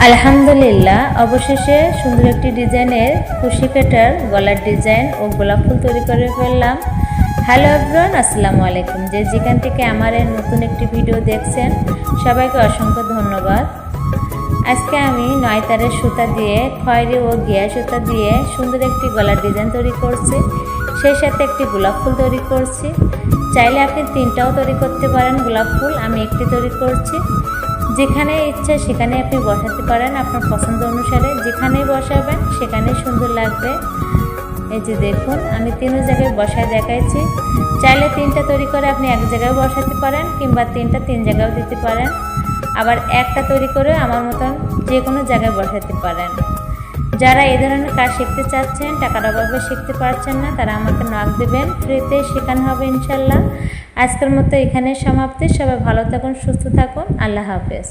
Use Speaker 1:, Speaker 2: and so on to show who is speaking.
Speaker 1: আলহামদুলিল্লাহ, অবশেষে সুন্দর একটি ডিজাইনের কুশি কাটার গলার ডিজাইন ও গোলাপ ফুল তৈরি করে ফেললাম। হ্যালো এভরিওয়ান, আসসালামু আলাইকুম। যেখান থেকে আমার এই নতুন একটি ভিডিও দেখছেন সবাইকে অসংখ্য ধন্যবাদ। আজকে আমি 9 তারের সুতা দিয়ে খয়েরি ও গিয়া সুতা দিয়ে সুন্দর একটি গলার ডিজাইন তৈরি করছি, সেই সাথে একটি গোলাপ ফুল তৈরি করছি। চাইলে আপনি 3টাও তৈরি করতে পারেন গোলাপ ফুল, আমি একটি তৈরি করছি। যেখানে ইচ্ছা সেখানে আপনি বসাতে পারেন, আপনার পছন্দ অনুসারে যেখানেই বসাবেন সেখানেই সুন্দর লাগবে। এই যে দেখুন, আমি 3 জায়গায় বসায় দেখাইছি। চাইলে 3টা তৈরি করে আপনি এক জায়গায় বসাতে পারেন, কিংবা 3টা 3 জায়গায়ও দিতে পারেন। আবার একটা তৈরি করে আমার মতন যে কোনো জায়গায় বসাতে পারেন। যারা এই ধরনের কাজ শিখতে চাচ্ছেন, টাকার অভাবে শিখতে পারছেন না, তারা আমাকে নক দেবেন, ফ্রিতে শেখানো হবে ইনশাল্লাহ। আজকের মতো এখানে সমাপ্তি। সবাই ভালো থাকুন, সুস্থ থাকুন, আল্লাহ হাফেজ।